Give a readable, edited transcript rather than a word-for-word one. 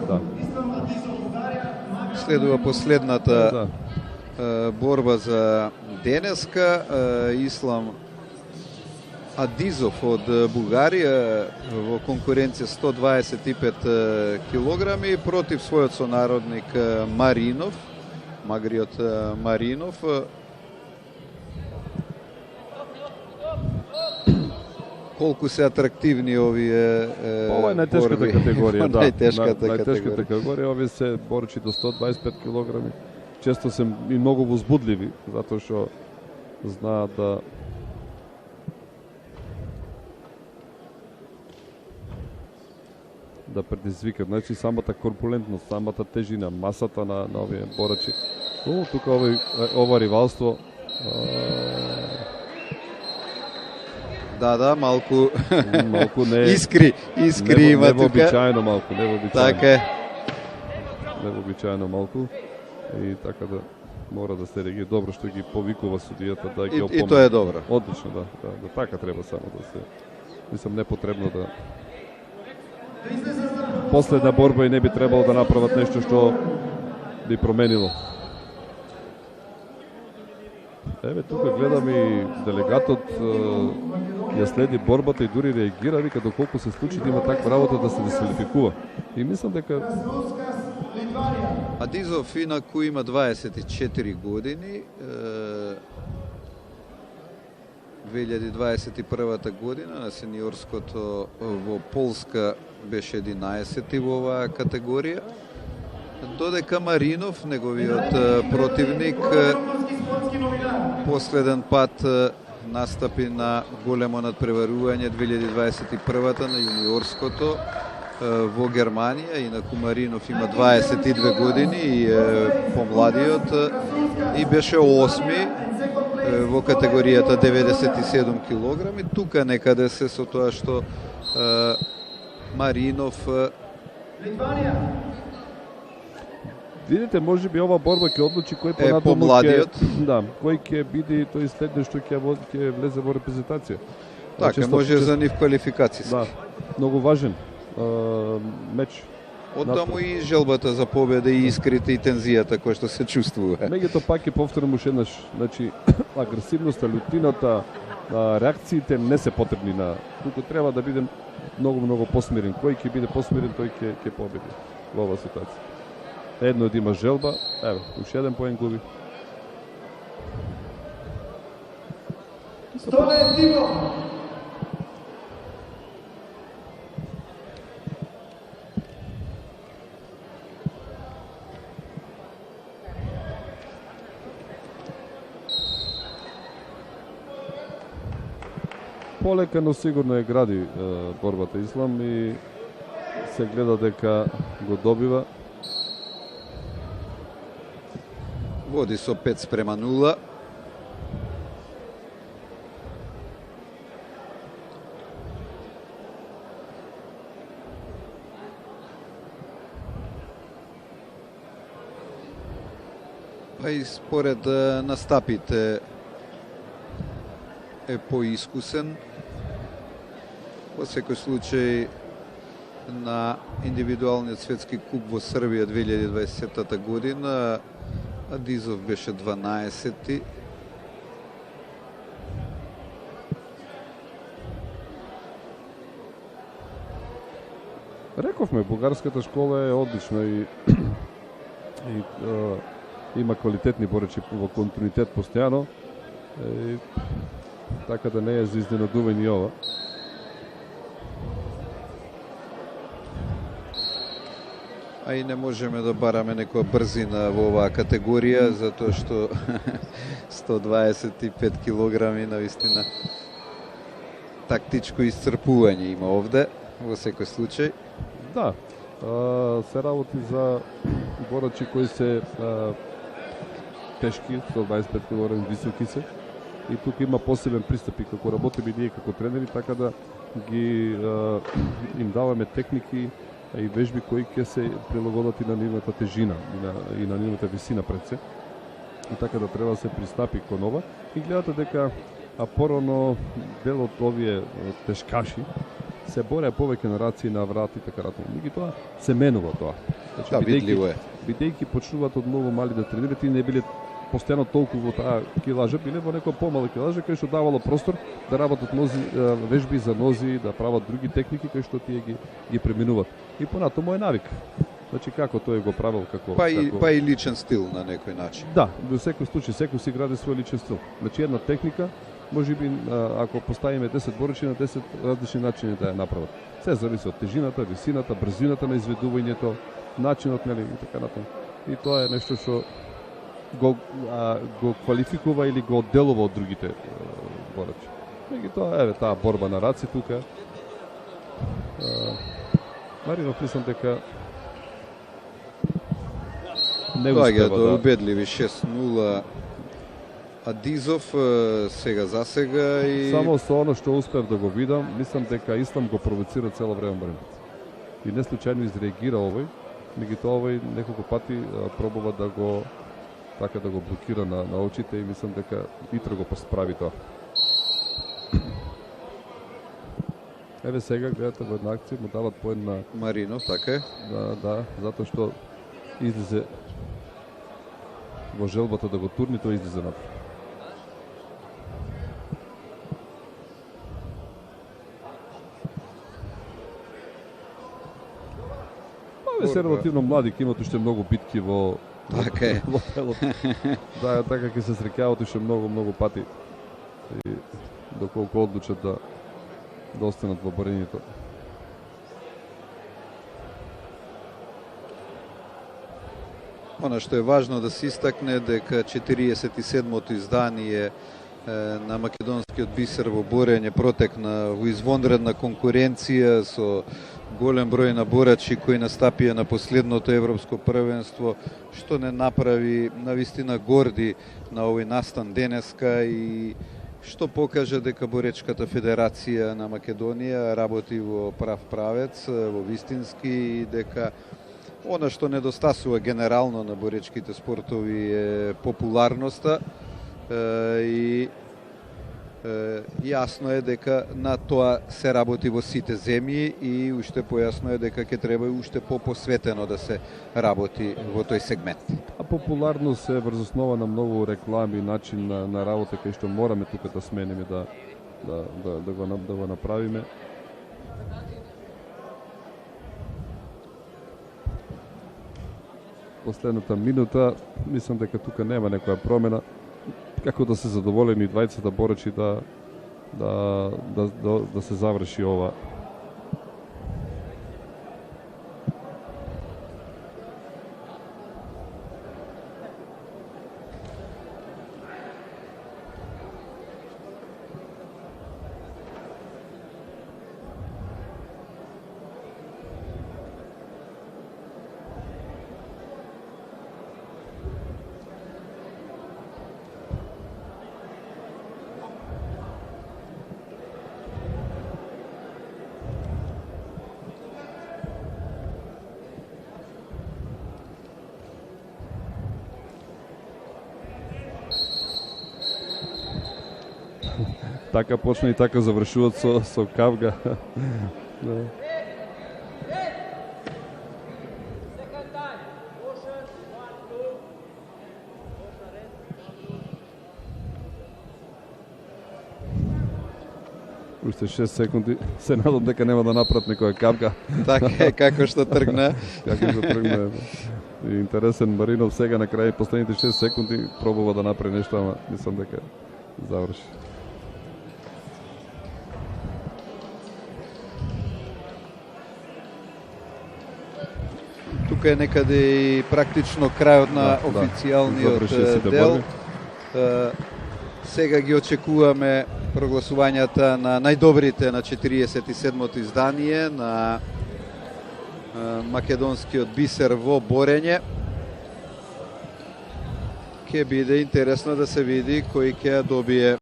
Да. Следува последната борба за денеска. Ислам Адизов од Бугарија во конкуренција 125 килограми против својот сонародник Маринов, магриот Маринов. Колку се атрактивни овие ова е најтешката категорија, да. Најтешката категорија, овие се борчи до 125 килограми. Често се и многу возбудливи, затоа што знаат да предизвикат, значи самата корпулентност, самата тежина, масата на овие борачи. Тука ова ривалство Да, малку не искри има тука. Невообичаено малку, невообичаено. Така е. Невообичаено малку. И така да мора да се реагира добро што ги повикува судијата да ги опомне. И тоа е добро. Одлично, да, така треба само да се. Мислам непотребно да последна борба и не би требало да направат нешто што би променило. Еве тука гледам и делегатот ја следи борбата и дури реагира, вика доколку се случи да има таква работа да се дисквалификува. И мислам дека Адизов инаку има 24 години. 2021 година на сениорското во Полска беше 11 во оваа категорија. Додека Маринов, неговиот противник, последен пат настапи на големо надпреварување 2021 на јуниорското во Германија. Инаку Маринов има 22 години и помладиот и беше 8 во категоријата 97 килограми. Тука некаде се со тоа што Маринов видите, може би ова борба ќе одлучи кој помладиот. Да, кој ќе биде тој следен што ќе влезе во репрезентација. Така, може за нив квалификација. Да, многу важен меч. Оттаму и желбата за победа и искрите и тензијата која што се чувствува. Меѓутоа пак ќе повторам уште еднаш, значи агресивноста, лютината, реакциите не се потребни на. Туку треба да бидем многу посмирен. Кој ќе биде посмирен, тој ќе победи во оваа ситуација. Едно да има желба, еве, уште еден поен губи. Полека, но сигурно ја гради борбата Ислам и се гледа дека го добива. Води со 5:0. Па и според настапите е поискусен. Во секој случај на индивидуалниот светски куп во Србија 2020 година Адизов беше 12-ти. Рековме, бугарската школа е одлична и има квалитетни борачи во континуитет постојано. Така да не е за изненадување и ова. А и не можеме да бараме некоја брзина во оваа категорија, затоа што 125 килограми навистина тактичко исцрпување има овде, во секој случај. Да, се работи за борачи кои се тешки, 125 килограми, високи се. И тука има посебен пристап и како работиме ние како тренери, така да им даваме техники и вежби кои ќе се прилагодат и на нивната тежина и на нивната висина пред се. И така да треба да се пристапи кон ова. И гледате дека порано дел од овие тешкаши се боре повеќе на раци на врат и така натаму. Меѓутоа се менува тоа. Значи, Да, видливо е. Бидејќи почнуваат од многу мали да тренираат и не биле постојано толку во таа килажа, биле во некоја помала килажа кај што давало простор да работат нози, вежби за нози, да прават други техники кај што тие ги преминуваат. И понатаму е навик. Значи како тој го правил како Па и личен стил на некој начин. Да, во секој случај секој си гради свој личен стил. Значи една техника можеби ако поставиме 10 боричи на 10 различни начини да ја направат. Се зависи од тежината, висината, брзината на изведувањето, начинот, нели, и така натаму. И тоа е нешто што го квалификува или го одделува од другите борачи. Меѓутоа, еве таа борба на раци тука. Маринов мислам дека не Доаѓа успева до да убедливи 6-0 Адизов за сега и само со оно што успев да го видам, мислам дека Ислам го провоцира цело време Маринов. И не случајно изреагира овој, меѓутоа овој неколку пати пробува да го блокира на очите и мислам дека Итро го посправи тоа. Еве сега гледате во една акција му дават поен на Маринов, така е. да, затоа што излезе во желбата да го турни, тој излезе напред. Овие се релативно млади, ќе имат уште многу битки во Така е. во телото. Да, така ќе се среќават уште многу пати. И доколку одлучат да останат во борењето. Она што е важно да се истакне дека 47-то издание на македонскиот бисер во борење протекна во извонредна конкуренција со голем број на борачи кои настапија на последното европско првенство, што не направи навистина горди на овој настан денеска и што покажа дека Боречката федерација на Македонија работи во прав правец, во вистински, и дека она што недостасува генерално на боречките спортови е популарноста и јасно е дека на тоа се работи во сите земји и уште појасно е дека ќе треба уште попосветено да се работи во тој сегмент. А популарност е врз основа на многу реклами, начин на работа кај што мораме тука да смениме да го направиме. Последната минута, мислам дека тука нема некоја промена. Како да се задоволени двајцата борачи да се заврши ова. Така почна и така завршуваат со кавга. Да. Уште 6 секунди. Се надам дека нема да направат некоја кавга. Така е, како што тргна. Како што тргна. И интересен Маринов сега на крај последните 6 секунди пробува да направи нешто, ама мислам дека заврши. Тука е некаде и практично крајот на официјалниот дел. Сега ги очекуваме прогласувањата на најдобрите на 47-то издание на македонскиот бисер во борење. Ќе биде интересно да се види кој ќе добие